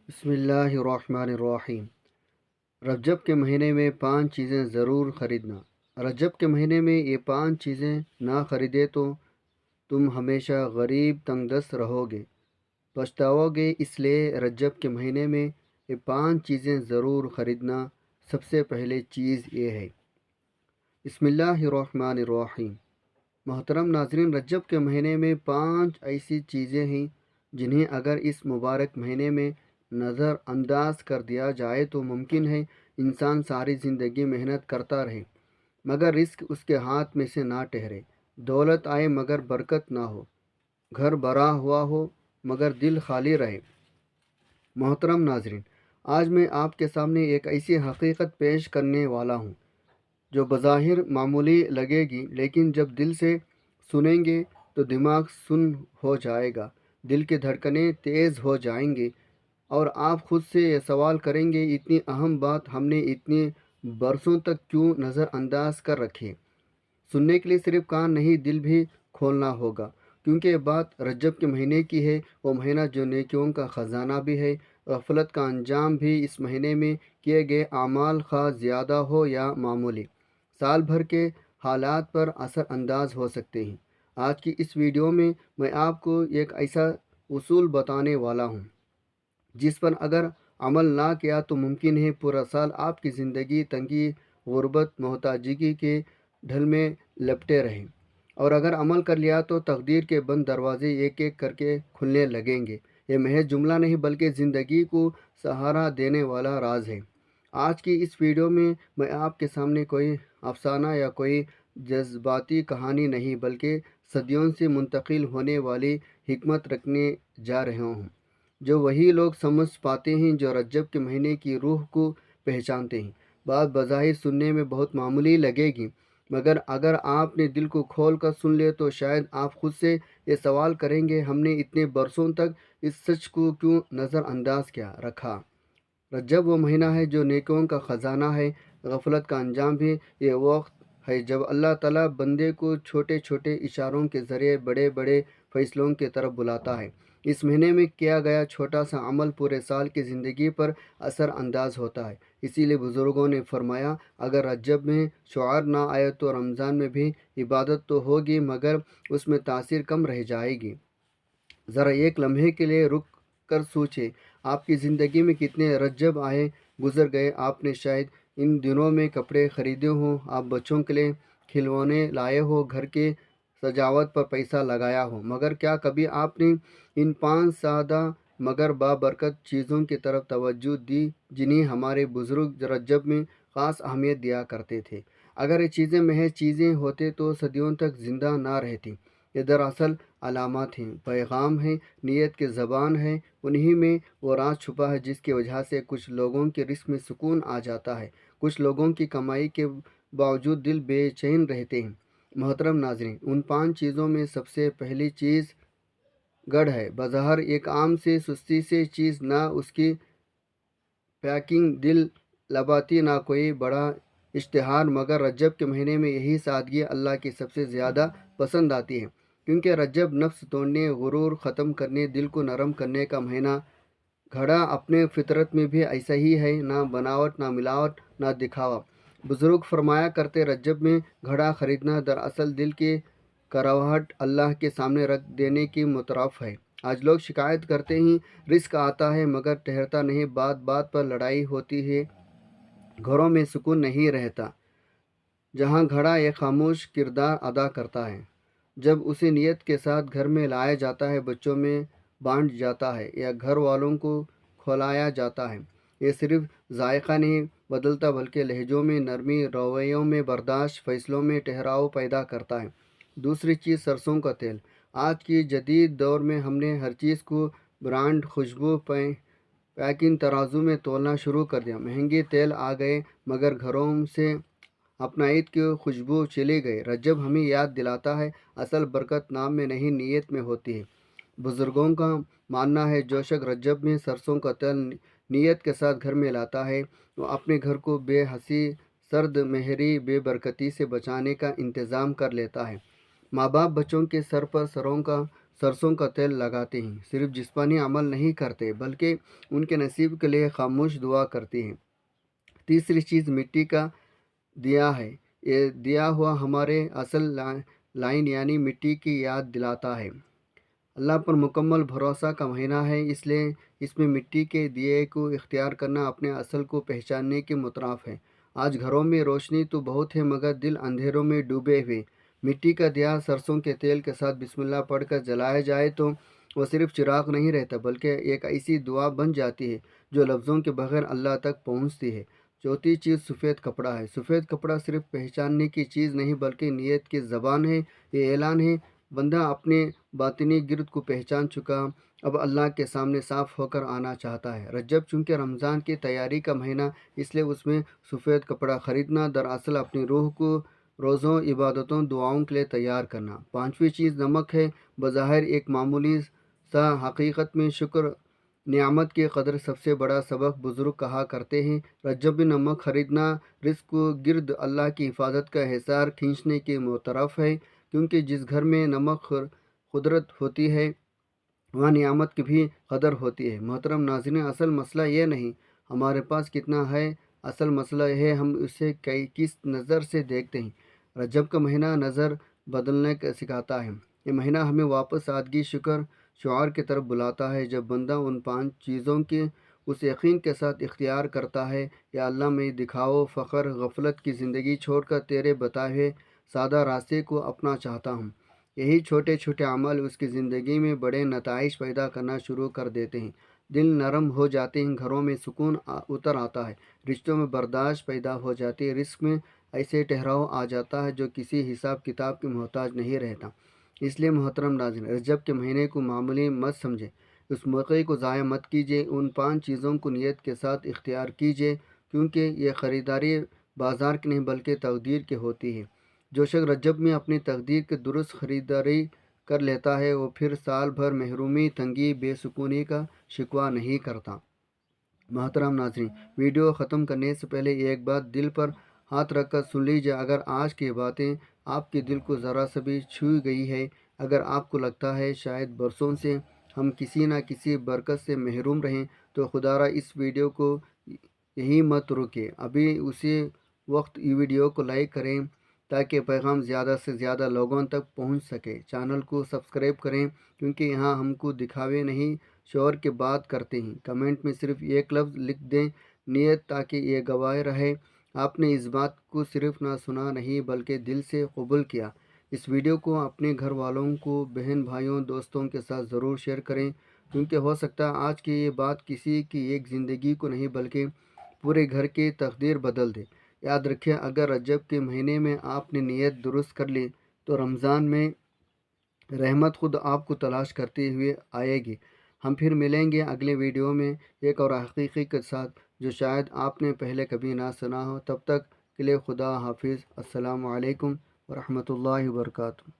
बिस्मिल्लाहिर्रहमानिर्रहीम। रजब के महीने में 5 चीज़ें ज़रूर ख़रीदना। रजब के महीने में ये 5 चीज़ें ना ख़रीदे तो तुम हमेशा गरीब तंगदस्त रहोगे, पछताओगे। इसलिए रजब के महीने में ये 5 चीज़ें ज़रूर ख़रीदना। सबसे पहले चीज़ ये है, बिस्मिल्लाहिर्रहमानिर्रहीम। मोहतरम नाज़रीन, रजब के महीने में 5 ऐसी चीज़ें हैं जिन्हें अगर इस मुबारक महीने में नज़रअंदाज कर दिया जाए तो मुमकिन है इंसान सारी ज़िंदगी मेहनत करता रहे मगर रिस्क उसके हाथ में से ना ठहरे, दौलत आए मगर बरकत ना हो, घर भरा हुआ हो मगर दिल खाली रहे। मोहतरम नाज़रीन, आज मैं आपके सामने एक ऐसी हकीकत पेश करने वाला हूँ जो बज़ाहिर मामूली लगेगी, लेकिन जब दिल से सुनेंगे तो दिमाग सुन हो जाएगा, दिल की धड़कनें तेज़ हो जाएंगी और आप खुद से ये सवाल करेंगे, इतनी अहम बात हमने इतने बरसों तक क्यों नज़रअंदाज कर रखी। सुनने के लिए सिर्फ कान नहीं, दिल भी खोलना होगा, क्योंकि ये बात रजब के महीने की है। वो महीना जो नेकियों का ख़जाना भी है। गफलत का अंजाम भी इस महीने में किए गए आमाल खा ज़्यादा हो या मामूली, साल भर के हालात पर असर अंदाज हो सकते हैं। आज की इस वीडियो में मैं आपको एक ऐसा उसूल बताने वाला हूँ जिस पर अगर अमल ना किया तो मुमकिन है पूरा साल आपकी ज़िंदगी तंगी, गुर्बत, मोहताजगी के ढल में लपटे रहें, और अगर अमल कर लिया तो तकदीर के बंद दरवाजे एक एक करके खुलने लगेंगे। ये महज जुमला नहीं बल्कि ज़िंदगी को सहारा देने वाला राज है। आज की इस वीडियो में मैं आपके सामने कोई अफसाना या कोई जज्बाती कहानी नहीं बल्कि सदियों से मुंतकिल होने वाली हिकमत रखने जा रहा हूँ, जो वही लोग समझ पाते हैं जो रजब के महीने की रूह को पहचानते हैं। बात बज़ाहिर सुनने में बहुत मामूली लगेगी, मगर अगर आपने दिल को खोल कर सुन ले तो शायद आप खुद से ये सवाल करेंगे, हमने इतने बरसों तक इस सच को क्यों नज़रअंदाज किया रखा। रजब वो महीना है जो नेकियों का ख़जाना है, गफलत का अंजाम भी। ये वक्त है जब अल्लाह ताला बंदे को छोटे छोटे इशारों के ज़रिए बड़े बड़े फ़ैसलों की तरफ बुलाता है। इस महीने में किया गया छोटा सा अमल पूरे साल की ज़िंदगी पर असर अंदाज होता है। इसीलिए बुज़ुर्गों ने फरमाया, अगर रजब में शुआर ना आए तो रमज़ान में भी इबादत तो होगी मगर उसमें तासीर कम रह जाएगी। ज़रा एक लम्हे के लिए रुक कर सोचें, आपकी ज़िंदगी में कितने रजब आए गुज़र गए। आपने शायद इन दिनों में कपड़े ख़रीदे हों, आप बच्चों के लिए खिलौने लाए हो, घर के सजावट पर पैसा लगाया हो, मगर क्या कभी आपने इन 5 सादा मगर बाबरकत चीज़ों की तरफ तवज्जो दी जिन्हें हमारे बुज़ुर्ग रजब में ख़ास अहमियत दिया करते थे। अगर ये चीज़ें महज चीज़ें होते तो सदियों तक ज़िंदा ना रहती। ये दरअसल अलामत हैं, पैगाम हैं, नीयत की ज़बान है। उन्हीं में वो राज छुपा है जिसकी वजह से कुछ लोगों के रिस्क में सुकून आ जाता है, कुछ लोगों की कमाई के बावजूद दिल बेचैन रहते हैं। मोहतरम नाज़रीन, उन 5 चीज़ों में सबसे पहली चीज़ गढ़ है। बाज़ार एक आम से सुस्ती से चीज़, ना उसकी पैकिंग दिल लबाती, ना कोई बड़ा इश्तिहार, मगर रजब के महीने में यही सादगी अल्लाह की सबसे ज़्यादा पसंद आती है, क्योंकि रजब नफ्स तोड़ने, गुरूर ख़त्म करने, दिल को नरम करने का महीना। घड़ा अपने फितरत में भी ऐसा ही है, ना बनावट, ना मिलावट, ना दिखावा। बुज़ुर्ग फरमाया करते, रजब में घड़ा ख़रीदना दरअसल दिल की कराहट अल्लाह के सामने रख देने की मुतरफ़ है। आज लोग शिकायत करते हैं, रिस्क आता है मगर ठहरता नहीं, बात बात पर लड़ाई होती है, घरों में सुकून नहीं रहता। जहाँ घड़ा एक खामोश किरदार अदा करता है, जब उसे नियत के साथ घर में लाया जाता है, बच्चों में बांट जाता है या घर वालों को खिलाया जाता है, ये सिर्फ जायका नहीं बदलता बल्कि लहजों में नरमी, रवैयों में बर्दाश्त, फ़ैसलों में ठहराव पैदा करता है। दूसरी चीज़ सरसों का तेल। आज की जदीद दौर में हमने हर चीज़ को ब्रांड, खुशबू, पैकिंग, तराजू में तोलना शुरू कर दिया। महंगे तेल आ गए मगर घरों से अपना ईद की खुशबू चली गई। रजब हमें याद दिलाता है, असल बरकत नाम में नहीं नीयत में होती है। बुज़ुर्गों का मानना है, जो शख्स रजब में सरसों का तेल नीयत के साथ घर में लाता है, वो अपने घर को बेहसी, सर्द, महरी, बेबरकती से बचाने का इंतज़ाम कर लेता है। माँ बाप बच्चों के सर पर सरों का सरसों का तेल लगाते हैं, सिर्फ जिस्मानी अमल नहीं करते बल्कि उनके नसीब के लिए खामोश दुआ करती हैं। तीसरी चीज़ मिट्टी का दिया है। ये दिया हुआ हमारे असल लाइन यानी मिट्टी की याद दिलाता है। अल्लाह पर मुकम्मल भरोसा का महीना है, इसलिए इसमें मिट्टी के दिए को इख्तियार करना अपने असल को पहचानने के मुतराफ है। आज घरों में रोशनी तो बहुत है मगर दिल अंधेरों में डूबे हुए। मिट्टी का दिया सरसों के तेल के साथ बिस्मिल्लाह पढ़कर जलाया जाए तो वो सिर्फ चिराग नहीं रहता बल्कि एक ऐसी दुआ बन जाती है जो लफ्ज़ों के बगैर अल्लाह तक पहुँचती है। चौथी चीज़ सफ़ेद कपड़ा है। सफ़ेद कपड़ा सिर्फ पहचानने की चीज़ नहीं बल्कि नीयत की ज़बान है। ये ऐलान है, बंदा अपने बातिनी गिरद को पहचान चुका, अब अल्लाह के सामने साफ़ होकर आना चाहता है। रजब चूँकि रमज़ान की तैयारी का महीना, इसलिए उसमें सफ़ेद कपड़ा ख़रीदना दरअसल अपनी रूह को रोज़ों, इबादतों, दुआओं के लिए तैयार करना। पाँचवीं चीज़ नमक है। बज़ाहिर एक मामूली सा, हकीकत में शुक्र नियामत की कदर सबसे बड़ा सबक। बुज़ुर्ग कहा करते हैं, रजब में नमक खरीदना रिस्क को गिर्द अल्लाह की हिफाजत का हिसार खींचने के मुतरफ है, क्योंकि जिस घर में नमक कुदरत होती है वहाँ नियामत की भी कदर होती है। मोहतरम नाज़रीन, असल मसला ये नहीं हमारे पास कितना है, असल मसला है हम उसे किस नज़र से देखते हैं। रजब का महीना नज़र बदलने का सिखाता है। ये महीना हमें वापस सादगी, शुक्र, शुआर की तरफ बुलाता है। जब बंदा उन 5 चीज़ों के उस यकीन के साथ इख्तियार करता है, या अल्लाह में दिखाओ, फ़ख्र, गफलत की ज़िंदगी छोड़कर तेरे बताए हुए सादा रास्ते को अपना चाहता हूँ, यही छोटे छोटे अमल उसकी ज़िंदगी में बड़े नताइज पैदा करना शुरू कर देते हैं। दिल नरम हो जाते हैं, घरों में सुकून उतर आता है, रिश्तों में बर्दाश्त पैदा हो जाती है, रिस्क में ऐसे ठहराव आ जाता है जो किसी हिसाब किताब की मोहताज नहीं रहता। इसलिए मोहतरम नाज़रीन, रजब के महीने को मामूली मत समझे, उस मौके को ज़ाया मत कीजिए। उन 5 चीज़ों को नियत के साथ इख्तियार कीजिए, क्योंकि ये ख़रीदारी बाज़ार की नहीं बल्कि तकदीर की होती है। जो शख्स रजब में अपनी तकदीर की दुरुस्त ख़रीदारी कर लेता है, वो फिर साल भर महरूमी, तंगी, बेसुकूनी का शिकवा नहीं करता। मोहतरम नाज़रीन, वीडियो ख़त्म करने से पहले एक बात दिल पर हाथ रखकर सुन लीजिए। अगर आज की बातें आपके दिल को ज़रा सा भी छू गई है, अगर आपको लगता है शायद बरसों से हम किसी न किसी बरकत से महरूम रहें, तो खुदारा इस वीडियो को यही मत रुके, अभी उसी वक्त ये वीडियो को लाइक करें ताकि पैगाम ज़्यादा से ज़्यादा लोगों तक पहुंच सके। चैनल को सब्सक्राइब करें, क्योंकि यहाँ हमको दिखावे नहीं शोर की बात करते हैं। कमेंट में सिर्फ एक लफ्ज़ लिख दें, नियत, ताकि ये गवाह रहे आपने इस बात को सिर्फ ना सुना नहीं बल्कि दिल से कबूल किया। इस वीडियो को अपने घर वालों को, बहन भाइयों, दोस्तों के साथ ज़रूर शेयर करें, क्योंकि हो सकता है आज की ये बात किसी की एक ज़िंदगी को नहीं बल्कि पूरे घर की तकदीर बदल दे। याद रखिए, अगर रजब के महीने में आपने नीयत दुरुस्त कर ली तो रमज़ान में रहमत खुद आपको तलाश करते हुए आएगी। हम फिर मिलेंगे अगले वीडियो में एक और हकीकी के साथ जो शायद आपने पहले कभी ना सुना हो। तब तक के लिए खुदा हाफिज़। अस्सलामु अलैकुम व रहमतुल्लाहि व बरकातुहू।